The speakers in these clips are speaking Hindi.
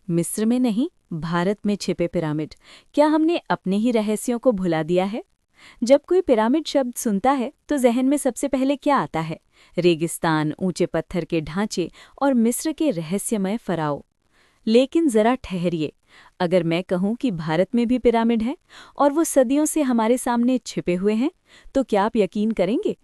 मिस्र में नहीं, भारत में छिपे पिरामिड। क्या हमने अपने ही रहस्यों को भुला दिया है? जब कोई पिरामिड शब्द सुनता है तो जहन में सबसे पहले क्या आता है? रेगिस्तान, ऊंचे पत्थर के ढांचे और मिस्र के रहस्यमय फराओ। लेकिन जरा ठहरिए, अगर मैं कहूं कि भारत में भी पिरामिड हैं और वो सदियों से हमारे सामने छिपे हुए हैं, तो क्या आप यकीन करेंगे?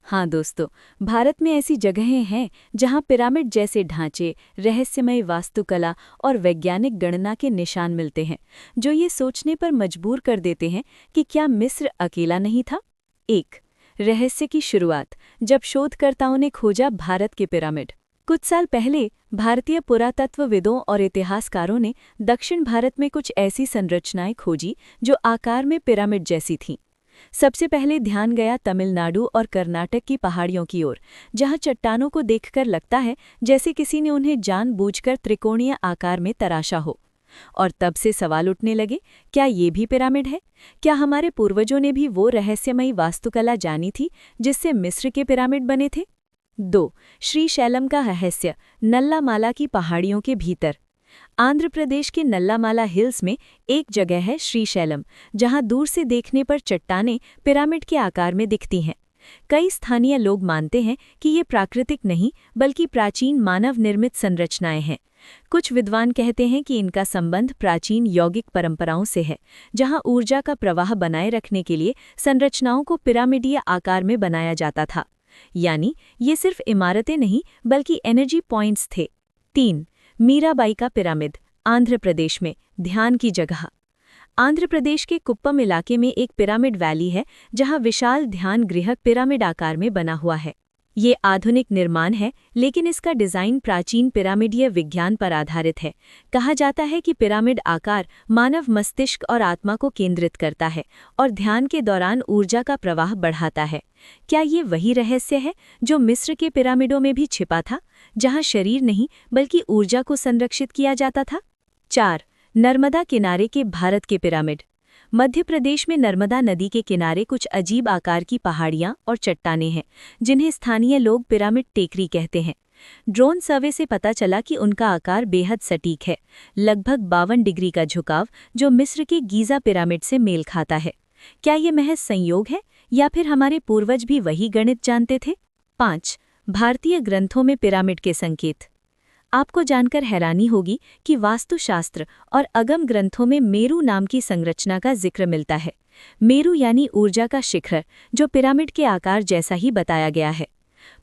हाँ दोस्तों, भारत में ऐसी जगहें हैं जहाँ पिरामिड जैसे ढांचे, रहस्यमय वास्तुकला और वैज्ञानिक गणना के निशान मिलते हैं, जो ये सोचने पर मजबूर कर देते हैं कि क्या मिस्र अकेला नहीं था। एक रहस्य की शुरुआत, जब शोधकर्ताओं ने खोजा भारत के पिरामिड। कुछ साल पहले भारतीय पुरातत्वविदों और इतिहासकारों ने दक्षिण भारत में कुछ ऐसी संरचनाएं खोजी जो आकार में पिरामिड जैसी थीं। सबसे पहले ध्यान गया तमिलनाडु और कर्नाटक की पहाड़ियों की ओर, जहां चट्टानों को देखकर लगता है जैसे किसी ने उन्हें जानबूझकर त्रिकोणीय आकार में तराशा हो। और तब से सवाल उठने लगे, क्या ये भी पिरामिड है? क्या हमारे पूर्वजों ने भी वो रहस्यमयी वास्तुकला जानी थी जिससे मिस्र के पिरामिड बने थे? 2. श्रीशैलम का रहस्य, नल्लामाला की पहाड़ियों के भीतर। आंध्र प्रदेश के नल्लामाला हिल्स में एक जगह है श्रीशैलम, जहां दूर से देखने पर चट्टानें पिरामिड के आकार में दिखती हैं। कई स्थानीय लोग मानते हैं कि ये प्राकृतिक नहीं बल्कि प्राचीन मानव निर्मित संरचनाएं हैं। कुछ विद्वान कहते हैं कि इनका संबंध प्राचीन यौगिक परंपराओं से है, जहां ऊर्जा का प्रवाह बनाए रखने के लिए संरचनाओं को पिरामिडीय आकार में बनाया जाता था। यानी ये सिर्फ इमारतें नहीं बल्कि एनर्जी पॉइंट्स थे। 3. मीराबाई का पिरामिड, आंध्र प्रदेश में, ध्यान की जगह। आंध्र प्रदेश के कुप्पम इलाके में एक पिरामिड वैली है जहां विशाल ध्यान गृह पिरामिड आकार में बना हुआ है। ये आधुनिक निर्माण है, लेकिन इसका डिज़ाइन प्राचीन पिरामिडीय विज्ञान पर आधारित है। कहा जाता है कि पिरामिड आकार मानव मस्तिष्क और आत्मा को केंद्रित करता है और ध्यान के दौरान ऊर्जा का प्रवाह बढ़ाता है। क्या ये वही रहस्य है जो मिस्र के पिरामिडों में भी छिपा था, जहां शरीर नहीं बल्कि ऊर्जा को संरक्षित किया जाता था? 4. नर्मदा किनारे के भारत के पिरामिड। मध्य प्रदेश में नर्मदा नदी के किनारे कुछ अजीब आकार की पहाड़ियां और चट्टानें हैं, जिन्हें स्थानीय लोग पिरामिड टेकरी कहते हैं। ड्रोन सर्वे से पता चला कि उनका आकार बेहद सटीक है, लगभग 52 डिग्री का झुकाव, जो मिस्र के गीज़ा पिरामिड से मेल खाता है। क्या ये महज संयोग है या फिर हमारे पूर्वज भी वही गणित जानते थे? 5. भारतीय ग्रंथों में पिरामिड के संकेत। आपको जानकर हैरानी होगी कि वास्तुशास्त्र और अगम ग्रंथों में मेरू नाम की संरचना का जिक्र मिलता है। मेरू यानी ऊर्जा का शिखर, जो पिरामिड के आकार जैसा ही बताया गया है।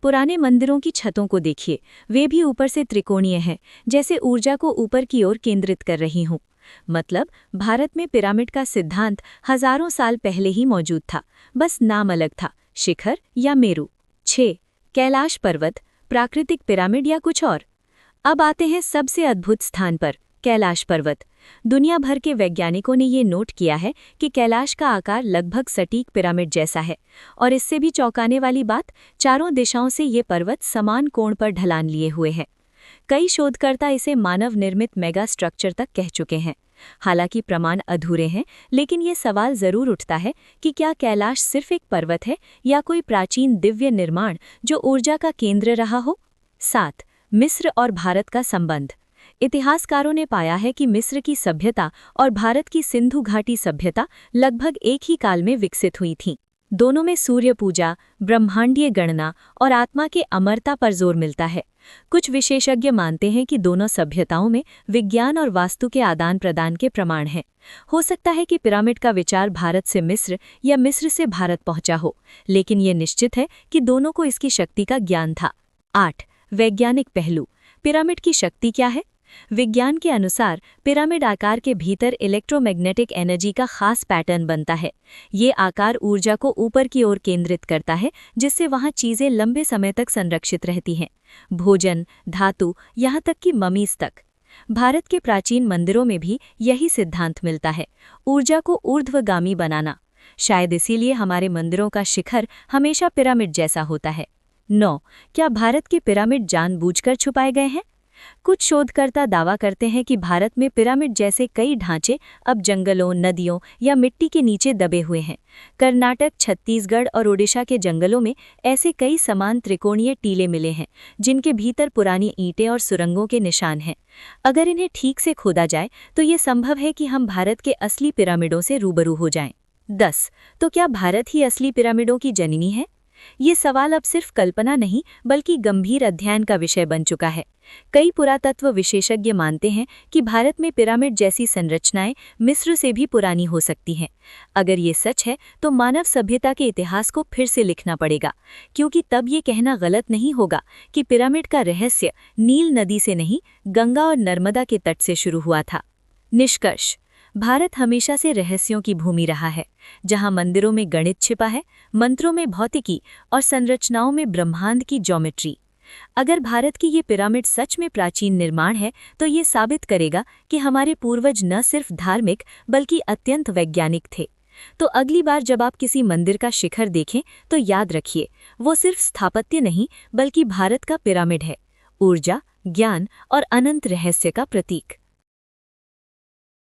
पुराने मंदिरों की छतों को देखिए, वे भी ऊपर से त्रिकोणीय हैं, जैसे ऊर्जा को ऊपर की ओर केंद्रित कर रही हूँ। मतलब भारत में पिरामिड का सिद्धांत हजारों साल पहले ही मौजूद था, बस नाम अलग था, शिखर या मेरू। 6. कैलाश पर्वत, प्राकृतिक पिरामिड या कुछ और? अब आते हैं सबसे अद्भुत स्थान पर, कैलाश पर्वत। दुनिया भर के वैज्ञानिकों ने ये नोट किया है कि कैलाश का आकार लगभग सटीक पिरामिड जैसा है, और इससे भी चौंकाने वाली बात, चारों दिशाओं से ये पर्वत समान कोण पर ढलान लिए हुए हैं। कई शोधकर्ता इसे मानव निर्मित मेगा स्ट्रक्चर तक कह चुके हैं। हालांकि प्रमाण अधूरे हैं, लेकिन ये सवाल जरूर उठता है कि क्या कैलाश सिर्फ एक पर्वत है या कोई प्राचीन दिव्य निर्माण जो ऊर्जा का केंद्र रहा हो? 7. मिस्र और भारत का संबंध। इतिहासकारों ने पाया है कि मिस्र की सभ्यता और भारत की सिंधु घाटी सभ्यता लगभग एक ही काल में विकसित हुई थीं। दोनों में सूर्य पूजा, ब्रह्मांडीय गणना और आत्मा के अमरता पर जोर मिलता है। कुछ विशेषज्ञ मानते हैं कि दोनों सभ्यताओं में विज्ञान और वास्तु के आदान प्रदान के प्रमाण हैं। हो सकता है कि पिरामिड का विचार भारत से मिस्र या मिस्र से भारत पहुंचा हो, लेकिन ये निश्चित है कि दोनों को इसकी शक्ति का ज्ञान था। 8. वैज्ञानिक पहलू, पिरामिड की शक्ति क्या है? विज्ञान के अनुसार पिरामिड आकार के भीतर इलेक्ट्रोमैग्नेटिक एनर्जी का खास पैटर्न बनता है। ये आकार ऊर्जा को ऊपर की ओर केंद्रित करता है, जिससे वहाँ चीज़ें लंबे समय तक संरक्षित रहती हैं, भोजन, धातु, यहाँ तक कि ममीज तक। भारत के प्राचीन मंदिरों में भी यही सिद्धांत मिलता है, ऊर्जा को ऊर्ध्वगामी बनाना। शायद इसीलिए हमारे मंदिरों का शिखर हमेशा पिरामिड जैसा होता है। 9. क्या भारत के पिरामिड जानबूझकर छुपाए गए हैं? कुछ शोधकर्ता दावा करते हैं कि भारत में पिरामिड जैसे कई ढांचे अब जंगलों, नदियों या मिट्टी के नीचे दबे हुए हैं। कर्नाटक, छत्तीसगढ़ और ओडिशा के जंगलों में ऐसे कई समान त्रिकोणीय टीले मिले हैं, जिनके भीतर पुरानी ईंटें और सुरंगों के निशान हैं। अगर इन्हें ठीक से खोदा जाए तो ये संभव है कि हम भारत के असली पिरामिडों से रूबरू हो जाएं। 10. तो क्या भारत ही असली पिरामिडों की जननी है? ये सवाल अब सिर्फ कल्पना नहीं बल्कि गंभीर अध्ययन का विषय बन चुका है। कई पुरातत्व विशेषज्ञ मानते हैं कि भारत में पिरामिड जैसी संरचनाएं मिस्र से भी पुरानी हो सकती हैं। अगर ये सच है तो मानव सभ्यता के इतिहास को फिर से लिखना पड़ेगा, क्योंकि तब ये कहना गलत नहीं होगा कि पिरामिड का रहस्य नील नदी से नहीं, गंगा और नर्मदा के तट से शुरू हुआ था। निष्कर्ष: भारत हमेशा से रहस्यों की भूमि रहा है, जहां मंदिरों में गणित छिपा है, मंत्रों में भौतिकी और संरचनाओं में ब्रह्मांड की ज्योमेट्री। अगर भारत की ये पिरामिड सच में प्राचीन निर्माण है तो ये साबित करेगा कि हमारे पूर्वज न सिर्फ धार्मिक बल्कि अत्यंत वैज्ञानिक थे। तो अगली बार जब आप किसी मंदिर का शिखर देखें तो याद रखिए, वो सिर्फ स्थापत्य नहीं बल्कि भारत का पिरामिड है, ऊर्जा, ज्ञान और अनंत रहस्य का प्रतीक।